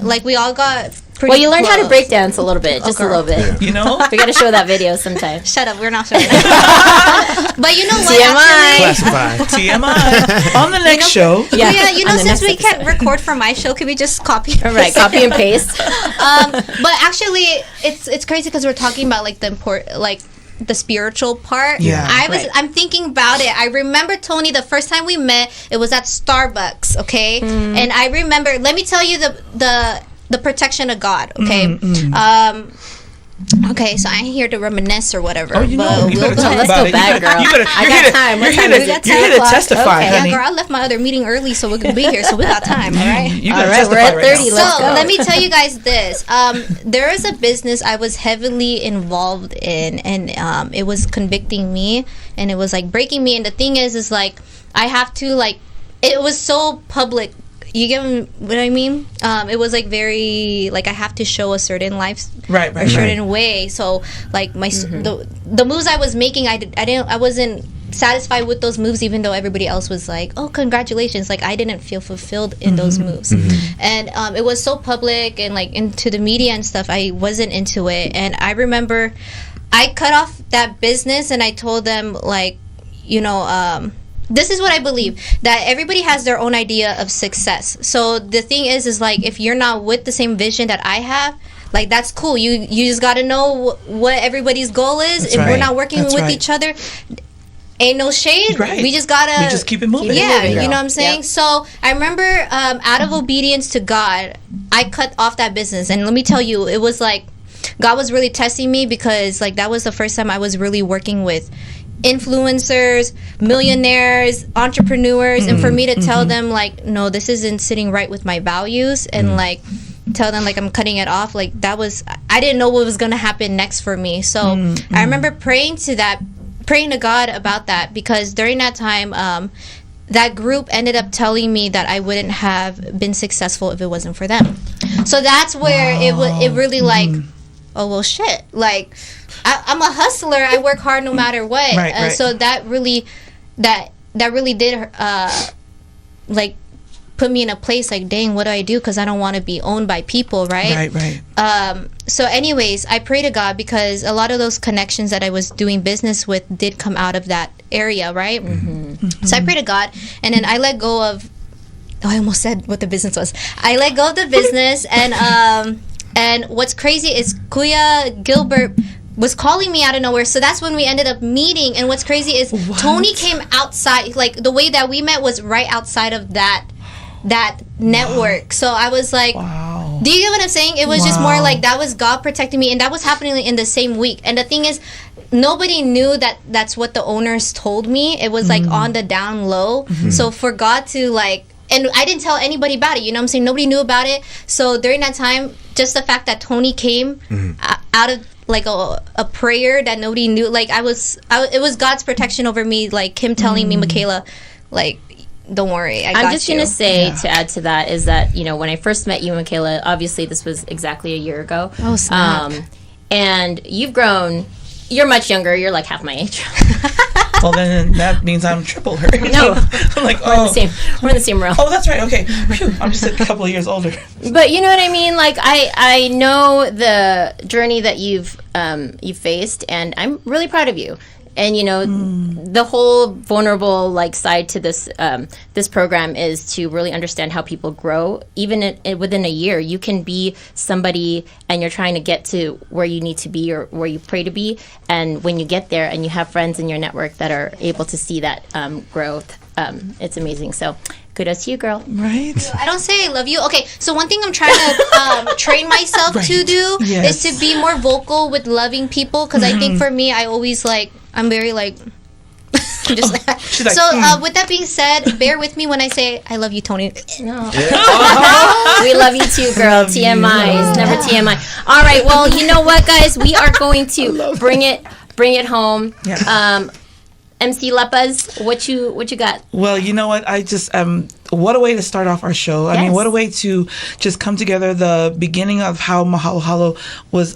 Speaker 4: Like we all got pretty
Speaker 2: Well, you learned how to
Speaker 4: close.
Speaker 2: break dance a little bit, just a
Speaker 4: girl.
Speaker 2: little bit.
Speaker 3: You know?
Speaker 2: We got to show that video sometime.
Speaker 4: Shut up, we're not showing that. But you know what?
Speaker 2: TMI.
Speaker 4: Actually,
Speaker 5: Classified.
Speaker 3: TMI. On the next show.
Speaker 2: Yeah.
Speaker 4: yeah, you know,
Speaker 2: on the
Speaker 4: since
Speaker 2: next
Speaker 4: we can't
Speaker 2: episode.
Speaker 4: record from my show, could we just copy?
Speaker 2: All right, copy and paste.
Speaker 4: But actually, it's crazy because we're talking about like the spiritual part.
Speaker 3: Yeah.
Speaker 2: Right.
Speaker 4: I'm thinking about it. I remember, Tony, the first time we met, it was at Starbucks, okay? And I remember, let me tell you the protection of God, okay? Okay, so I ain't here to reminisce or whatever.
Speaker 3: Oh, you know,
Speaker 4: but
Speaker 3: you
Speaker 4: we'll
Speaker 3: better
Speaker 4: go
Speaker 3: talk
Speaker 4: ahead.
Speaker 3: about
Speaker 2: go
Speaker 3: it.
Speaker 2: back, girl.
Speaker 3: You better,
Speaker 2: I
Speaker 3: you're
Speaker 2: got
Speaker 3: here to-
Speaker 2: time. What
Speaker 3: You're
Speaker 2: time
Speaker 3: here
Speaker 2: is
Speaker 3: to,
Speaker 2: it?
Speaker 3: you're
Speaker 2: 10
Speaker 3: here to
Speaker 2: o'clock?
Speaker 3: testify,
Speaker 2: Okay.
Speaker 4: Yeah,
Speaker 3: honey.
Speaker 4: girl, I left my other meeting early so we could be here, so we got time, all right?
Speaker 3: You
Speaker 2: All
Speaker 3: gotta
Speaker 2: right, we're
Speaker 3: testify
Speaker 2: at
Speaker 3: right
Speaker 2: 30.
Speaker 3: now.
Speaker 2: Let's
Speaker 4: So
Speaker 2: go.
Speaker 4: let me tell you guys this. There is a business I was heavily involved in, and it was convicting me, and it was like breaking me. And the thing is like I have to like. It was so public. You get what I mean? It was like very like I have to show a certain
Speaker 3: Right,
Speaker 4: a
Speaker 3: right,
Speaker 4: certain way. So like my the moves I was making, I wasn't satisfied with those moves, even though everybody else was like, oh, congratulations. Like I didn't feel fulfilled in those moves. And it was so public and like into the media and stuff, I wasn't into it. And I remember I cut off that business and I told them like, this is what I believe, that everybody has their own idea of success. So the thing is like if you're not with the same vision that I have, like that's cool. You just got to know what everybody's goal is.
Speaker 3: That's
Speaker 4: if we're
Speaker 3: right.
Speaker 4: not working
Speaker 3: That's
Speaker 4: with
Speaker 3: right.
Speaker 4: each other, ain't no shade.
Speaker 3: Right.
Speaker 4: We just gotta.
Speaker 3: We just keep it moving.
Speaker 4: Yeah,
Speaker 3: Moving,
Speaker 4: you
Speaker 3: girl.
Speaker 4: know what I'm saying.
Speaker 2: Yep.
Speaker 4: So I remember, out of obedience to God, I cut off that business. And let me tell you, it was like God was really testing me because like that was the first time I was really working with influencers, millionaires, entrepreneurs, and for me to tell them like, no, this isn't sitting right with my values, and like tell them like I'm cutting it off, like that was, I didn't know what was gonna happen next for me. So I remember praying to God about that, because during that time that group ended up telling me that I wouldn't have been successful if it wasn't for them. So that's where it really like, oh well shit, like I'm a hustler, I work hard no matter what.
Speaker 3: Right.
Speaker 4: So that really did like put me in a place like, dang, what do I do? Because I don't want to be owned by people, right?
Speaker 3: Right.
Speaker 4: So anyways, I pray to God, because a lot of those connections that I was doing business with did come out of that area, right? So I pray to God, and then I let go of, I almost said what the business was. I let go of the business, and what's crazy is Kuya Gilbert was calling me out of nowhere. So that's when we ended up meeting. And what's crazy is Tony came outside, like the way that we met was right outside of that network. So I was like, do you get what I'm saying? It was just more like that was God protecting me, and that was happening in the same week. And the thing is, nobody knew that that's what the owners told me. It was like on the down low. So for God to like, and I didn't tell anybody about it, you know what I'm saying? Nobody knew about it. So during that time, just the fact that Tony came out of like a prayer that nobody knew, like it was God's protection over me, like him telling me, Michaela, like, don't worry, I'm
Speaker 2: just going to say, to add to that, is that, you know, when I first met you, Michaela, obviously this was exactly a year ago.
Speaker 4: Oh, snap.
Speaker 2: And you've grown, you're much younger, you're like half my age.
Speaker 3: Well, then that means I'm triple her.
Speaker 2: No.
Speaker 3: Like,
Speaker 2: we're in the same realm.
Speaker 3: Oh, that's right. Okay. Phew, I'm just a couple of years older.
Speaker 2: But you know what I mean? Like, I know the journey that you've faced, and I'm really proud of you. And, you know, the whole vulnerable, like, side to this this program is to really understand how people grow. Even within a year, you can be somebody and you're trying to get to where you need to be or where you pray to be. And when you get there and you have friends in your network that are able to see that growth, it's amazing. So kudos to you, girl.
Speaker 3: Right.
Speaker 4: I don't say I love you. Okay, so one thing I'm trying to train myself to do is to be more vocal with loving people, because I think for me, I always like, I'm very like, I'm just like, so with that being said, bear with me when I say I love you, Tony.
Speaker 2: No. We love you too, girl. TMI is never TMI. All right, well, you know what, guys? We are going to bring it home.
Speaker 3: Yeah.
Speaker 2: MC Lepas, what you got?
Speaker 3: Well, you know what? I just what a way to start off our show. I mean, what a way to just come together. The beginning of how Mahalo Halo was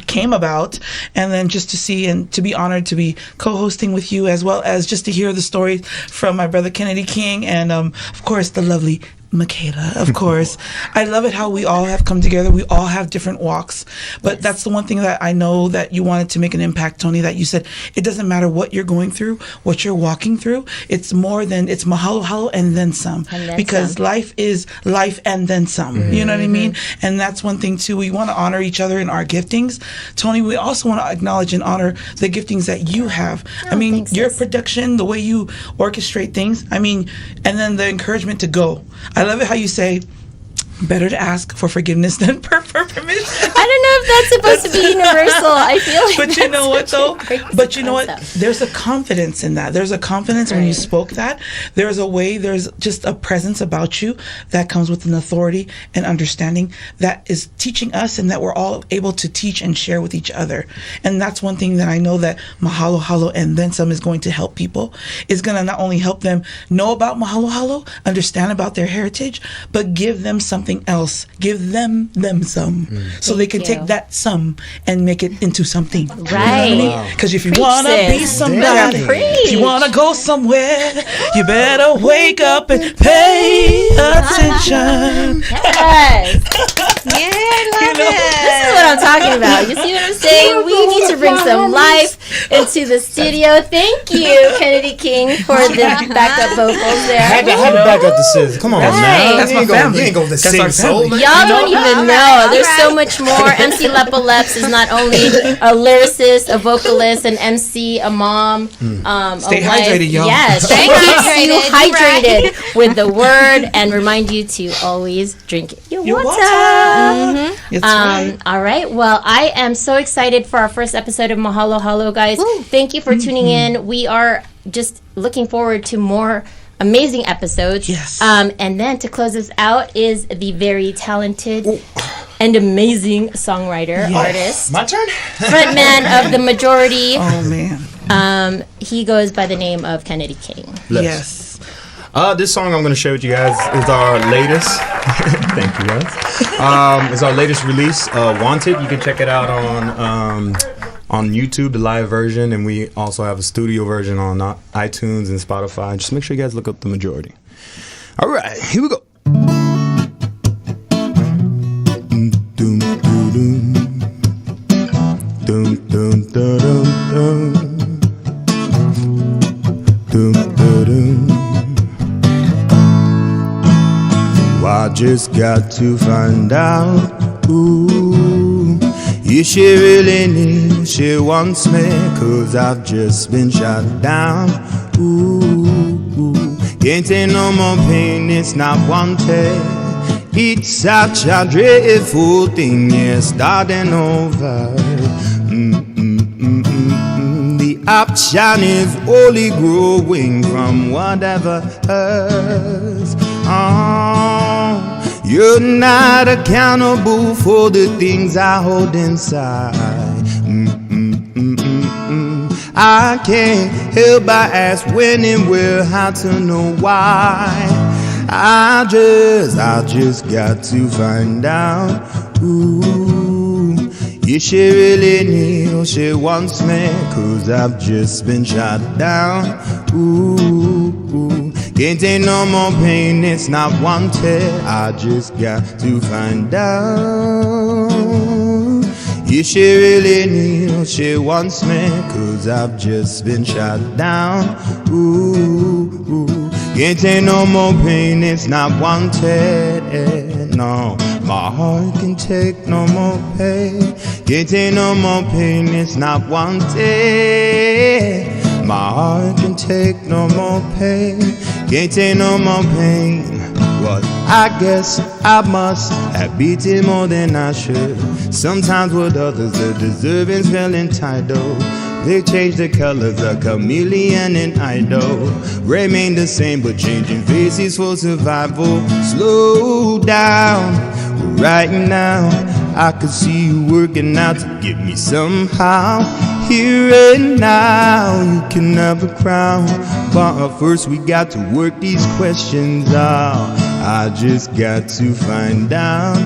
Speaker 3: came about, and then just to see and to be honored to be co-hosting with you, as well as just to hear the stories from my brother Kennedy King, and of course the lovely Michaela, of course. I love it how we all have come together. We all have different walks, but that's the one thing that I know that you wanted to make an impact, Tony, that you said it doesn't matter what you're going through, what you're walking through. It's more than, it's mahalo halo and then some, because life is life and then some. You know what I mean? And that's one thing too. We want to honor each other in our giftings. Tony, we also want to acknowledge and honor the giftings that you have. I mean, your production, the way you orchestrate things, I mean, and then the encouragement to go. I love it how you say, better to ask for forgiveness than for permission.
Speaker 2: I don't know if that's supposed to be universal. I feel like
Speaker 3: but you know what though? But you know what?
Speaker 2: concept.
Speaker 3: There's a confidence in that. There's a confidence when you spoke that. There's a way, there's just a presence about you that comes with an authority and understanding that is teaching us, and that we're all able to teach and share with each other. And that's one thing that I know that Mahalo Halo and then some is going to help people. Is going to not only help them know about Mahalo Halo, understand about their heritage, but give them something else. Give them some, so they can take that some and make it into something.
Speaker 2: Right.
Speaker 3: Because if you
Speaker 2: Preach,
Speaker 3: want to be
Speaker 2: sis.
Speaker 3: somebody,
Speaker 2: Preach.
Speaker 3: if you want to go somewhere, you better wake up and pay attention.
Speaker 2: Yes.
Speaker 4: Yeah, I love
Speaker 2: This is
Speaker 4: it.
Speaker 2: what I'm talking about. You see what I'm saying? We need to bring some life into the studio. Thank you, Kennedy King, for the backup vocals there.
Speaker 5: Had to back up the sis. Come on,
Speaker 2: Right.
Speaker 5: man.
Speaker 3: That's
Speaker 5: You
Speaker 3: my
Speaker 5: ain't gonna-
Speaker 3: family.
Speaker 5: You ain't going to
Speaker 3: That's
Speaker 5: sing
Speaker 3: our
Speaker 5: soul.
Speaker 3: family.
Speaker 2: Y'all don't even know. There's so
Speaker 4: right.
Speaker 2: much more. MC Lepa Leps is not only a lyricist, a vocalist, an MC, a mom,
Speaker 3: Stay
Speaker 2: a wife.
Speaker 3: hydrated, y'all.
Speaker 2: Yes,
Speaker 4: Stay
Speaker 2: she keeps you
Speaker 4: hydrated,
Speaker 2: hydrated with the word and remind you to always drink your
Speaker 3: Your
Speaker 2: water.
Speaker 3: water. That's right.
Speaker 2: All right. Well, I am so excited for our first episode of Mahalo Halo, guys. guys. Thank you for tuning in. We are just looking forward to more amazing episodes.
Speaker 3: Yes.
Speaker 2: And then to close us out is the very talented and amazing songwriter, artist,
Speaker 5: My turn.
Speaker 2: frontman of The Majority.
Speaker 3: Oh man.
Speaker 2: He goes by the name of Kennedy King.
Speaker 3: Yes.
Speaker 5: This song I'm going to share with you guys is our latest. Thank you, guys. It's our latest release, Wanted. You can check it out on YouTube, the live version, and we also have a studio version on iTunes and Spotify. Just make sure you guys look up The Majority. All right, here we go. Doom, doom, doom. Doom, doom, doom, doom, doom, doom, doom. I just got to find out, ooh, if she really needs, she wants me, 'cause I've just been shot down, ooh, can't take no more pain, it's not wanted, it's such a dreadful thing, yeah, starting over, the option is only growing from whatever hurts. You're not accountable for the things I hold inside. I can't help but ask when and where, how to know why. I just got to find out. Ooh, if she really needs or she wants me, 'cause I've just been shot down. Ooh, can't take no more pain, it's not wanted. I just got to find out if she really needs or she wants me, 'cause I've just been shot down. Ooh, can't take no more pain, it's not wanted. No, my heart can take no more pain. Can't take no more pain, it's not wanted. My heart can take no more pain. Can't take no more pain. Well, I guess I must have beaten more than I should. Sometimes with others, the deserving's feel entitled. They change the colors, a chameleon and idol. Remain the same, but changing faces for survival. Slow down, right now. I could see you working out to get me somehow. Here and now, you can have a crown. But first we got to work these questions out. I just got to find out.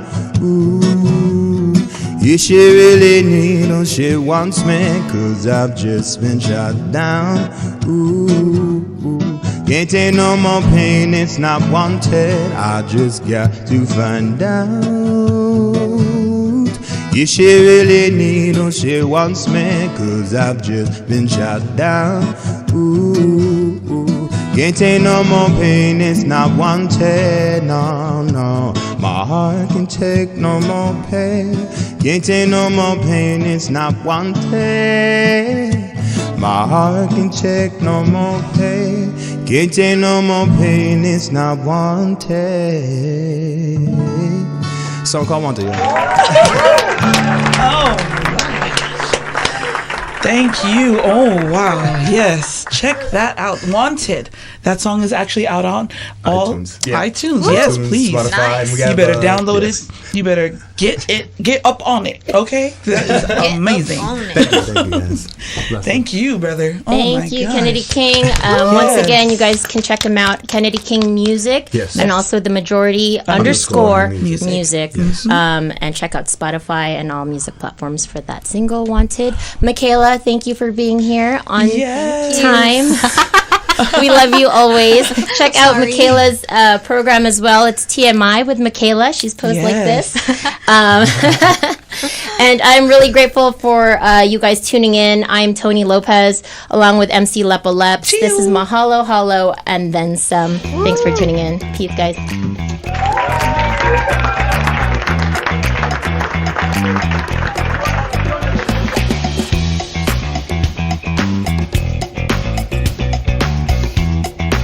Speaker 5: Ooh, if she really needs or she wants me, 'cause I've just been shot down. Ooh, can't take no more pain, it's not wanted. I just got to find out if she really needs or she wants me, 'cause I've just been shot down. Ooh, can't take no more pain, it's not wanted. No, no, my heart can take no more pain. Can't take no more pain, it's not wanted. My heart can take no more pain. Can't take no more pain, it's not wanted. Song called Wanted,
Speaker 3: Oh, thank you. Oh, wow. Yes. Check that out. Wanted. That song is actually out on all
Speaker 5: iTunes. Yeah.
Speaker 3: iTunes. Yes,
Speaker 5: iTunes,
Speaker 3: please.
Speaker 5: Spotify,
Speaker 4: Nice.
Speaker 5: and we got,
Speaker 3: You better download
Speaker 5: yes.
Speaker 3: it. You better get up on it. Okay? That is amazing.
Speaker 5: Thank you, guys. Bless
Speaker 3: Thank you, brother. Oh my
Speaker 2: Thank you,
Speaker 3: gosh.
Speaker 2: Kennedy King. Once
Speaker 3: Yes.
Speaker 2: again, you guys can check him out, Kennedy King Music,
Speaker 5: Yes.
Speaker 2: and also The Majority _
Speaker 5: Music.
Speaker 2: music.
Speaker 5: Yes.
Speaker 2: And check out Spotify and all music platforms for that single, Wanted. Michaela, thank you for being here on
Speaker 3: Yes.
Speaker 2: time. We love you always. Check out
Speaker 4: Sorry.
Speaker 2: Michaela's program as well. It's TMI with Michaela. She's posed like
Speaker 3: Yes.
Speaker 2: this. And I'm really grateful for you guys tuning in. I'm Tony Lopez along with MC Lepo Leps. This is Mahalo Hollow and then some. Thanks for tuning in. Peace, guys.